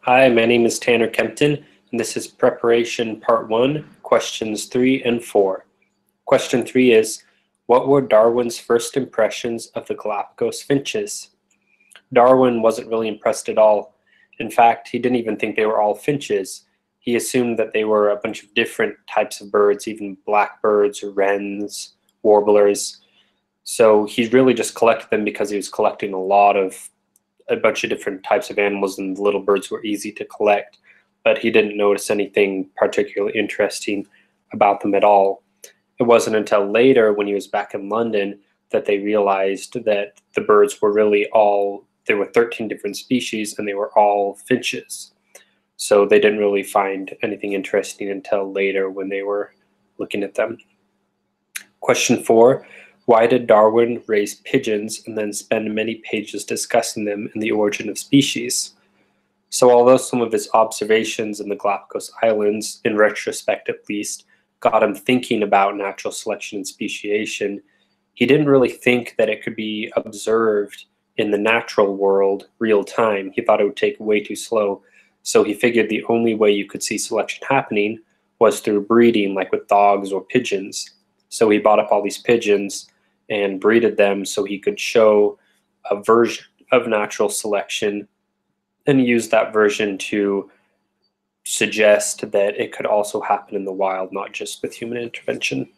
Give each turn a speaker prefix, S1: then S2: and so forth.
S1: Hi, my name is Tanner Kempton, and this is preparation part 1, questions 3 and 4. Question 3 is, what were Darwin's first impressions of the Galapagos finches? Darwin wasn't really impressed at all. In fact, he didn't even think they were all finches. He assumed that they were a bunch of different types of birds, even blackbirds or wrens, warblers. So he really just collected them because he was collecting a bunch of different types of animals, and the little birds were easy to collect, but he didn't notice anything particularly interesting about them at all. It wasn't until later, when he was back in London, that they realized that the birds were there were 13 different species, and they were all finches. So they didn't really find anything interesting until later when they were looking at them. Question 4. Why did Darwin raise pigeons and then spend many pages discussing them and the origin of species? So although some of his observations in the Galapagos Islands, in retrospect at least, got him thinking about natural selection and speciation, he didn't really think that it could be observed in the natural world real time. He thought it would take way too slow. So he figured the only way you could see selection happening was through breeding, like with dogs or pigeons. So he bought up all these pigeons and breeded them so he could show a version of natural selection and use that version to suggest that it could also happen in the wild, not just with human intervention.